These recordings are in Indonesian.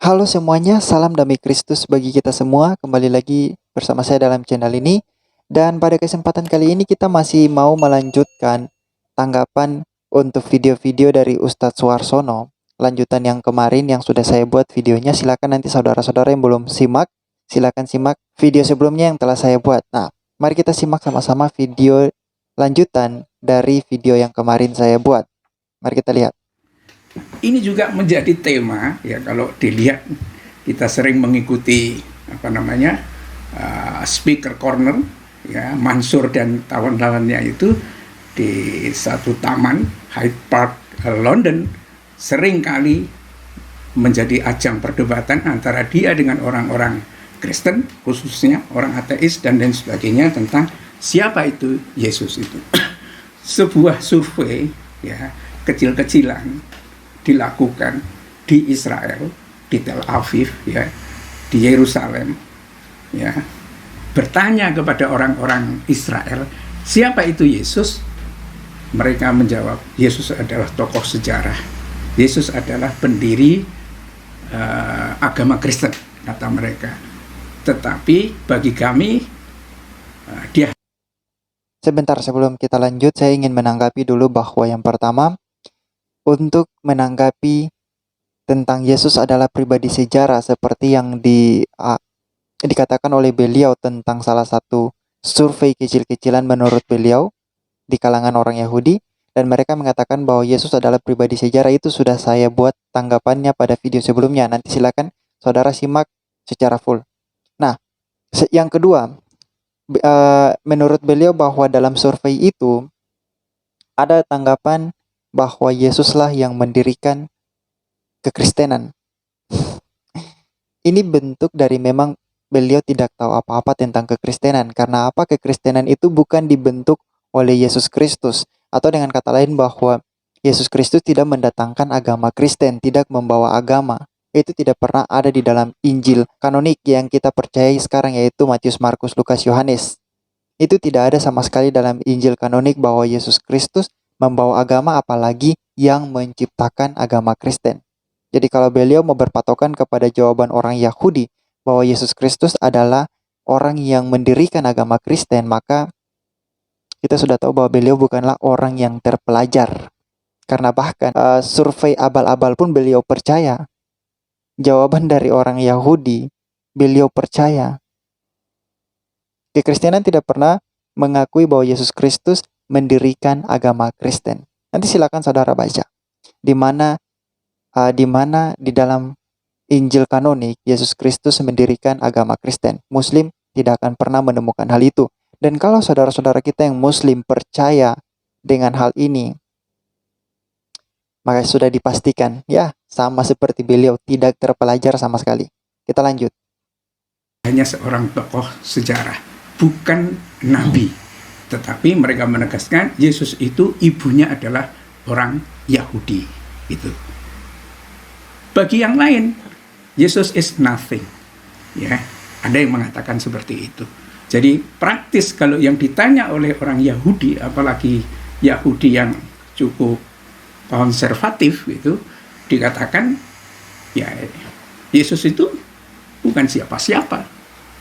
Halo semuanya, salam damai Kristus bagi kita semua. Kembali lagi bersama saya dalam channel ini. Dan pada kesempatan kali ini kita masih mau melanjutkan tanggapan untuk video-video dari Ustadz Suarsono. Lanjutan yang kemarin yang sudah saya buat videonya, silakan nanti saudara-saudara yang belum simak, silakan simak video sebelumnya yang telah saya buat. Nah, mari kita simak sama-sama video lanjutan dari video yang kemarin saya buat. Mari kita lihat. Ini juga menjadi tema ya, kalau dilihat kita sering mengikuti speaker corner ya, Mansur dan kawan-kawannya itu di satu taman Hyde Park, London, sering kali menjadi ajang perdebatan antara dia dengan orang-orang Kristen, khususnya orang ateis dan lain sebagainya, tentang siapa itu Yesus itu. Sebuah survei ya, kecil-kecilan dilakukan di Israel, di Tel Aviv ya, di Yerusalem ya, bertanya kepada orang-orang Israel, siapa itu Yesus? Mereka menjawab, Yesus adalah tokoh sejarah, Yesus adalah pendiri agama Kristen, kata mereka. Tetapi bagi kami dia. Sebentar sebelum kita lanjut, saya ingin menanggapi dulu bahwa yang pertama, untuk menanggapi tentang Yesus adalah pribadi sejarah seperti yang dikatakan oleh beliau tentang salah satu survei kecil-kecilan menurut beliau di kalangan orang Yahudi, dan mereka mengatakan bahwa Yesus adalah pribadi sejarah. Itu sudah saya buat tanggapannya pada video sebelumnya. Nanti silakan saudara simak secara full. Nah, yang kedua, menurut beliau bahwa dalam survei itu ada tanggapan bahwa Yesuslah yang mendirikan kekristenan. Ini bentuk dari memang beliau tidak tahu apa-apa tentang kekristenan. Karena apa? Kekristenan itu bukan dibentuk oleh Yesus Kristus. Atau dengan kata lain bahwa Yesus Kristus tidak mendatangkan agama Kristen, tidak membawa agama. Itu tidak pernah ada di dalam Injil kanonik yang kita percayai sekarang, yaitu Matius, Markus, Lukas, Yohanes. Itu tidak ada sama sekali dalam Injil kanonik bahwa Yesus Kristus membawa agama, apalagi yang menciptakan agama Kristen. Jadi kalau beliau mau berpatokan kepada jawaban orang Yahudi bahwa Yesus Kristus adalah orang yang mendirikan agama Kristen, maka kita sudah tahu bahwa beliau bukanlah orang yang terpelajar. Karena bahkan survei abal-abal pun beliau percaya. Jawaban dari orang Yahudi, beliau percaya. Kekristenan tidak pernah mengakui bahwa Yesus Kristus mendirikan agama Kristen. Nanti silakan saudara baca. Di mana di dalam Injil kanonik Yesus Kristus mendirikan agama Kristen. Muslim tidak akan pernah menemukan hal itu. Dan kalau saudara-saudara kita yang Muslim percaya dengan hal ini, maka sudah dipastikan ya sama seperti beliau, tidak terpelajar sama sekali. Kita lanjut. Hanya seorang tokoh sejarah, bukan nabi. Tetapi mereka menegaskan Yesus itu ibunya adalah orang Yahudi. Itu. Bagi yang lain, Yesus is nothing. Ya, ada yang mengatakan seperti itu. Jadi praktis kalau yang ditanya oleh orang Yahudi, apalagi Yahudi yang cukup konservatif itu, dikatakan ya Yesus itu bukan siapa-siapa.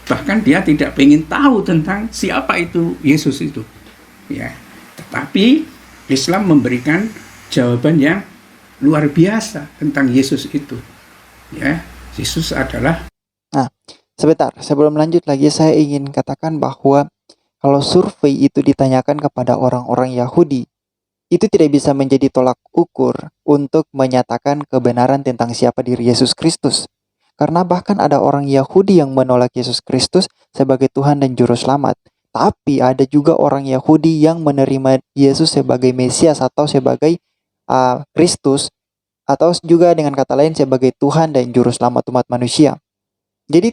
Bahkan dia tidak ingin tahu tentang siapa itu Yesus itu. Ya, tetapi Islam memberikan jawaban yang luar biasa tentang Yesus itu. Ya, Yesus adalah. Nah, sebentar, sebelum lanjut lagi saya ingin katakan bahwa kalau survei itu ditanyakan kepada orang-orang Yahudi, itu tidak bisa menjadi tolak ukur untuk menyatakan kebenaran tentang siapa diri Yesus Kristus. Karena bahkan ada orang Yahudi yang menolak Yesus Kristus sebagai Tuhan dan Juru Selamat. Tapi ada juga orang Yahudi yang menerima Yesus sebagai Mesias atau sebagai Kristus, atau juga dengan kata lain sebagai Tuhan dan Juru Selamat umat manusia. Jadi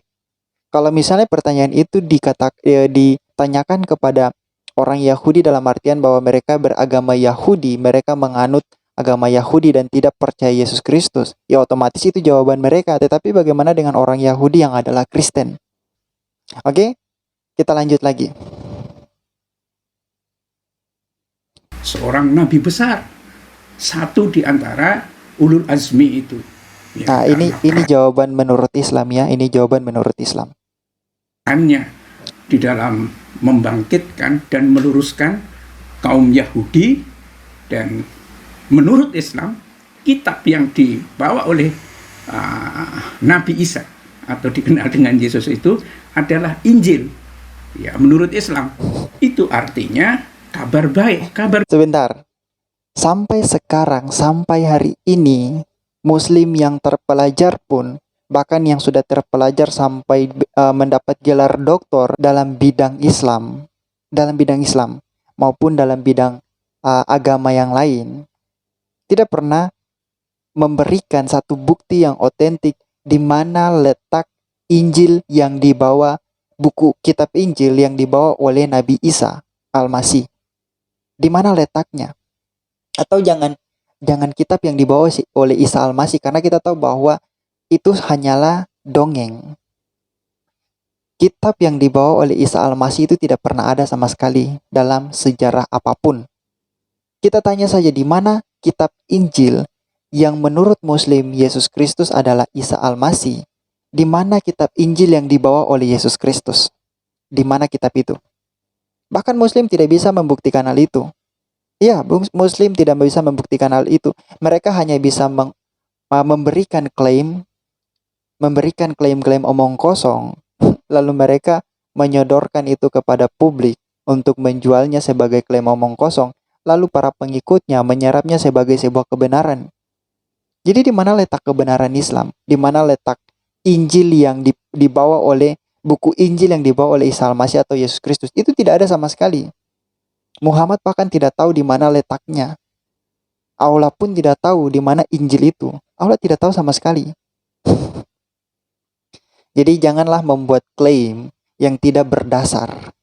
kalau misalnya pertanyaan itu ditanyakan kepada orang Yahudi dalam artian bahwa mereka beragama Yahudi, mereka menganut agama Yahudi dan tidak percaya Yesus Kristus, ya otomatis itu jawaban mereka. Tetapi bagaimana dengan orang Yahudi yang adalah Kristen? Oke, kita lanjut lagi. Seorang nabi besar, satu di antara ulul azmi itu. Ya, Nah, ini karena jawaban menurut Islam ya, ini jawaban menurut Islam. perannya di dalam membangkitkan dan meluruskan kaum Yahudi, dan menurut Islam kitab yang dibawa oleh Nabi Isa atau dikenal dengan Yesus itu adalah Injil. Ya, menurut Islam itu artinya kabar baik, kabar. Sebentar. Sampai sekarang, sampai hari ini, Muslim yang terpelajar pun, bahkan yang sudah terpelajar sampai mendapat gelar doktor dalam bidang Islam maupun dalam bidang agama yang lain, tidak pernah memberikan satu bukti yang otentik di mana letak Injil yang dibawa, buku kitab Injil yang dibawa oleh Nabi Isa Al-Masih. Di mana letaknya? Atau jangan kitab yang dibawa oleh Isa Al-Masih, karena kita tahu bahwa itu hanyalah dongeng. Kitab yang dibawa oleh Isa Al-Masih itu tidak pernah ada sama sekali dalam sejarah apapun. Kita tanya saja di mana kitab Injil yang menurut Muslim Yesus Kristus adalah Isa Al-Masih. Di mana kitab Injil yang dibawa oleh Yesus Kristus? Di mana kitab itu? Bahkan Muslim tidak bisa membuktikan hal itu. Ya, Muslim tidak bisa membuktikan hal itu. Mereka hanya bisa memberikan klaim-klaim omong kosong, lalu mereka menyodorkan itu kepada publik untuk menjualnya sebagai klaim omong kosong, lalu para pengikutnya menyerapnya sebagai sebuah kebenaran. Jadi di mana letak kebenaran Islam? Di mana letak Injil yang dibawa oleh buku Injil yang dibawa oleh Isa Al-Masih atau Yesus Kristus? Itu tidak ada sama sekali. Muhammad bahkan tidak tahu di mana letaknya. Allah pun tidak tahu di mana Injil itu. Allah tidak tahu sama sekali. Jadi janganlah membuat klaim yang tidak berdasar.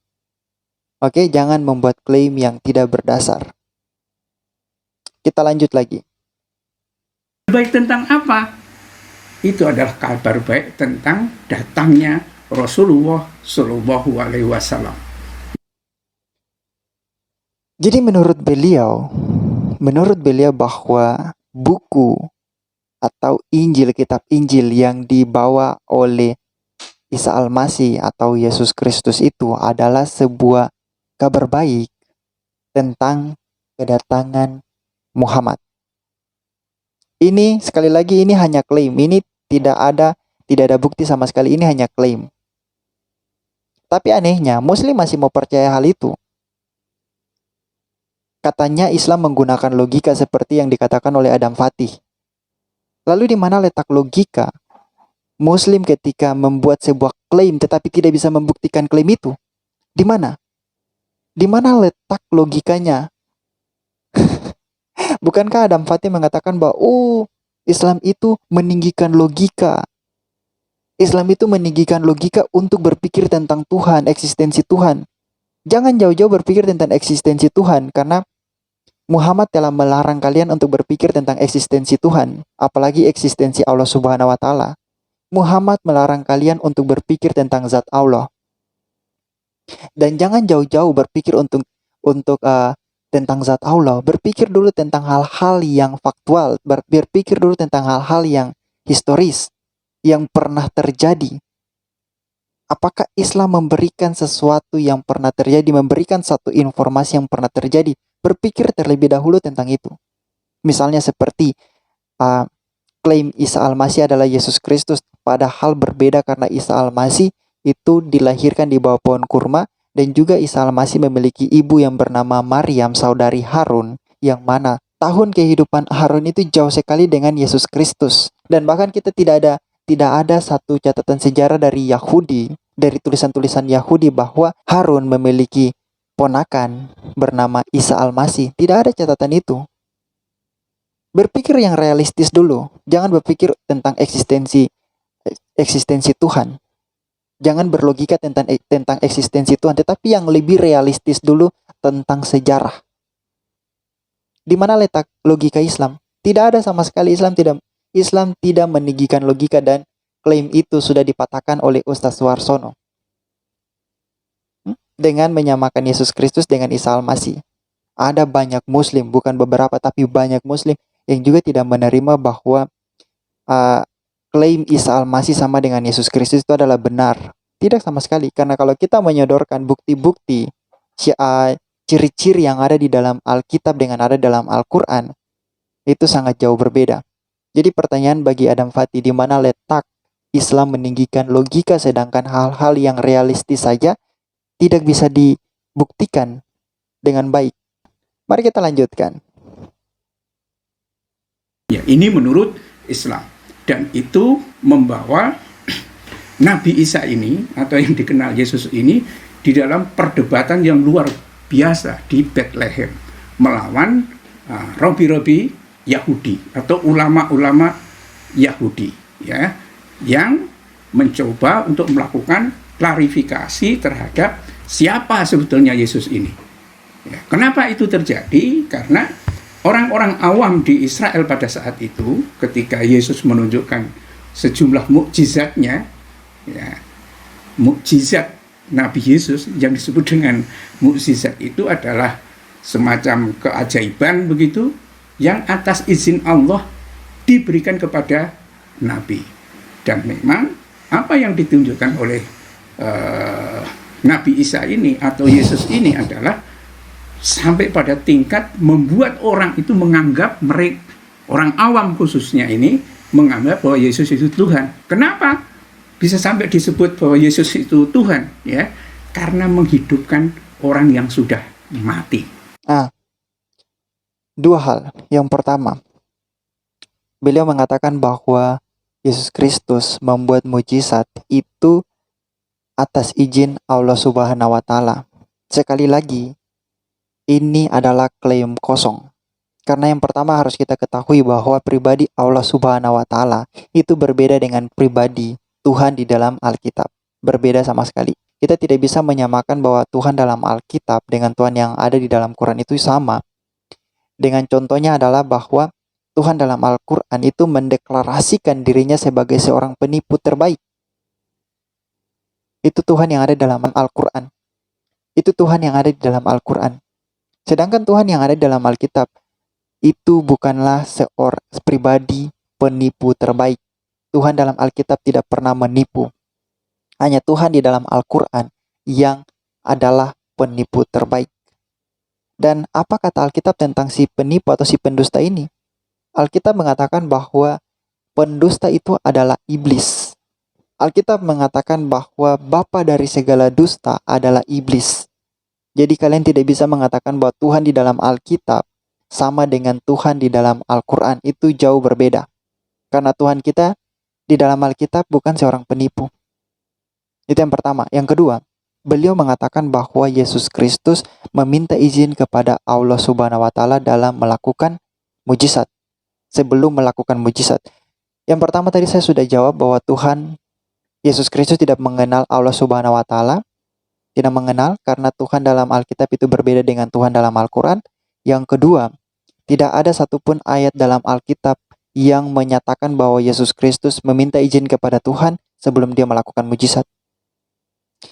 Oke, jangan membuat klaim yang tidak berdasar. Kita lanjut lagi. Baik tentang apa? Itu adalah kabar baik tentang datangnya Rasulullah Shallallahu Alaihi Wasallam. Jadi menurut beliau bahwa buku atau Injil, kitab Injil yang dibawa oleh Isa Al-Masih atau Yesus Kristus itu adalah sebuah kabar baik tentang kedatangan Muhammad. Ini sekali lagi ini hanya klaim, ini tidak ada bukti sama sekali, ini hanya klaim. Tapi anehnya Muslim masih mau percaya hal itu. Katanya Islam menggunakan logika seperti yang dikatakan oleh Adam Fatih. Lalu di mana letak logika Muslim ketika membuat sebuah klaim tetapi tidak bisa membuktikan klaim itu? Di mana? Di mana letak logikanya? Bukankah Adam Fatih mengatakan bahwa Islam itu meninggikan logika. Islam itu meninggikan logika untuk berpikir tentang Tuhan, eksistensi Tuhan. Jangan jauh-jauh berpikir tentang eksistensi Tuhan, karena Muhammad telah melarang kalian untuk berpikir tentang eksistensi Tuhan, apalagi eksistensi Allah Subhanahu wa Ta'ala. Muhammad melarang kalian untuk berpikir tentang zat Allah. Dan jangan jauh-jauh berpikir tentang zat Allah. Berpikir dulu tentang hal-hal yang faktual, berpikir dulu tentang hal-hal yang historis, yang pernah terjadi. Apakah Islam memberikan sesuatu yang pernah terjadi, memberikan satu informasi yang pernah terjadi? Berpikir terlebih dahulu tentang itu. Misalnya seperti klaim Isa Al-Masih adalah Yesus Kristus, padahal berbeda karena Isa Al-Masih itu dilahirkan di bawah pohon kurma, dan juga Isa Al-Masih memiliki ibu yang bernama Maryam, saudari Harun, yang mana tahun kehidupan Harun itu jauh sekali dengan Yesus Kristus. Dan bahkan kita tidak ada satu catatan sejarah dari Yahudi, dari tulisan-tulisan Yahudi bahwa Harun memiliki ponakan bernama Isa Al-Masih. Tidak ada catatan itu. Berpikir yang realistis dulu. Jangan berpikir tentang eksistensi Tuhan. Jangan berlogika tentang eksistensi Tuhan, tetapi yang lebih realistis dulu tentang sejarah. Di mana letak logika Islam? Tidak ada sama sekali. Islam tidak meninggikan logika, dan klaim itu sudah dipatahkan oleh Ustaz Suarsono dengan menyamakan Yesus Kristus dengan Isa Al-Masih. Ada banyak Muslim, bukan beberapa tapi banyak Muslim yang juga tidak menerima bahwa uh, klaim Isa Al-Masih sama dengan Yesus Kristus itu adalah benar. Tidak sama sekali, karena kalau kita menyodorkan bukti-bukti, ciri-ciri yang ada di dalam Alkitab dengan ada dalam Al-Quran, itu sangat jauh berbeda. Jadi pertanyaan bagi Adam Fatih, di mana letak Islam meninggikan logika sedangkan hal-hal yang realistis saja tidak bisa dibuktikan dengan baik. Mari kita lanjutkan. Ya, ini menurut Islam. Dan itu membawa Nabi Isa ini, atau yang dikenal Yesus ini, di dalam perdebatan yang luar biasa di Bethlehem melawan robi-robi Yahudi atau ulama-ulama Yahudi, ya, yang mencoba untuk melakukan klarifikasi terhadap siapa sebetulnya Yesus ini. Ya, kenapa itu terjadi? Karena orang-orang awam di Israel pada saat itu, ketika Yesus menunjukkan sejumlah mukjizatnya, ya, mukjizat Nabi Yesus yang disebut dengan mukjizat itu adalah semacam keajaiban begitu, yang atas izin Allah diberikan kepada Nabi. Dan memang apa yang ditunjukkan oleh Nabi Isa ini atau Yesus ini adalah sampai pada tingkat membuat orang itu menganggap, mereka orang awam khususnya ini menganggap bahwa Yesus itu Tuhan. Kenapa bisa sampai disebut bahwa Yesus itu Tuhan? Ya, karena menghidupkan orang yang sudah mati. Dua hal. Yang pertama, beliau mengatakan bahwa Yesus Kristus membuat mujizat itu atas izin Allah Subhanahu wa Ta'ala. Sekali lagi, ini adalah klaim kosong. Karena yang pertama harus kita ketahui bahwa pribadi Allah Subhanahu wa Ta'ala itu berbeda dengan pribadi Tuhan di dalam Alkitab. Berbeda sama sekali. Kita tidak bisa menyamakan bahwa Tuhan dalam Alkitab dengan Tuhan yang ada di dalam Quran itu sama. Dengan contohnya adalah bahwa Tuhan dalam Al-Quran itu mendeklarasikan dirinya sebagai seorang penipu terbaik. Itu Tuhan yang ada dalam Al-Quran. Itu Tuhan yang ada di dalam Al-Quran. Sedangkan Tuhan yang ada di dalam Alkitab itu bukanlah seorang pribadi penipu terbaik. Tuhan dalam Alkitab tidak pernah menipu. Hanya Tuhan di dalam Al-Quran yang adalah penipu terbaik. Dan apa kata Alkitab tentang si penipu atau si pendusta ini? Alkitab mengatakan bahwa pendusta itu adalah iblis. Alkitab mengatakan bahwa bapa dari segala dusta adalah iblis. Jadi kalian tidak bisa mengatakan bahwa Tuhan di dalam Alkitab sama dengan Tuhan di dalam Al-Quran. Itu jauh berbeda. Karena Tuhan kita di dalam Alkitab bukan seorang penipu. Itu yang pertama. Yang kedua, beliau mengatakan bahwa Yesus Kristus meminta izin kepada Allah Subhanahu wa Ta'ala dalam melakukan mujizat. Sebelum melakukan mujizat. Yang pertama tadi saya sudah jawab bahwa Tuhan Yesus Kristus tidak mengenal Allah Subhanahu wa Ta'ala. Tidak mengenal karena Tuhan dalam Alkitab itu berbeda dengan Tuhan dalam Al-Quran. Yang kedua, tidak ada satupun ayat dalam Alkitab yang menyatakan bahwa Yesus Kristus meminta izin kepada Tuhan sebelum dia melakukan mujizat.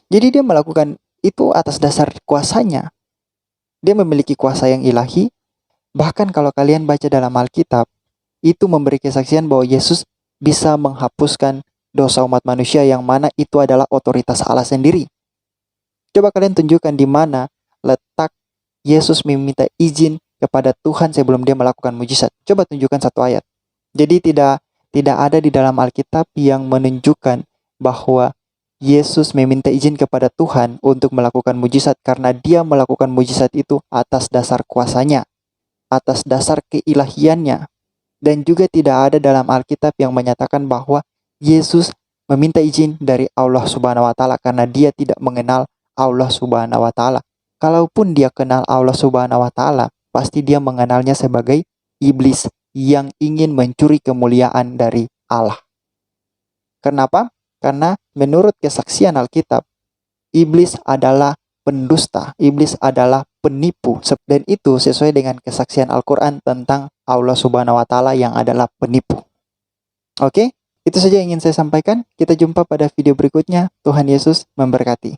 Jadi dia melakukan itu atas dasar kuasanya. Dia memiliki kuasa yang ilahi. Bahkan kalau kalian baca dalam Alkitab, itu memberi kesaksian bahwa Yesus bisa menghapuskan dosa umat manusia yang mana itu adalah otoritas Allah sendiri. Coba kalian tunjukkan di mana letak Yesus meminta izin kepada Tuhan sebelum dia melakukan mujizat. Coba tunjukkan satu ayat. Jadi tidak ada di dalam Alkitab yang menunjukkan bahwa Yesus meminta izin kepada Tuhan untuk melakukan mujizat karena dia melakukan mujizat itu atas dasar kuasanya, atas dasar keilahiannya. Dan juga tidak ada dalam Alkitab yang menyatakan bahwa Yesus meminta izin dari Allah Subhanahu wa Ta'ala karena dia tidak mengenal Allah Subhanahu wa Ta'ala. Kalaupun dia kenal Allah Subhanahu wa Ta'ala, pasti dia mengenalnya sebagai iblis yang ingin mencuri kemuliaan dari Allah. Kenapa? Karena menurut kesaksian Alkitab, iblis adalah pendusta, iblis adalah penipu. Dan itu sesuai dengan kesaksian Al-Quran tentang Allah Subhanahu wa Ta'ala yang adalah penipu. Oke, itu saja yang ingin saya sampaikan. Kita jumpa pada video berikutnya. Tuhan Yesus memberkati.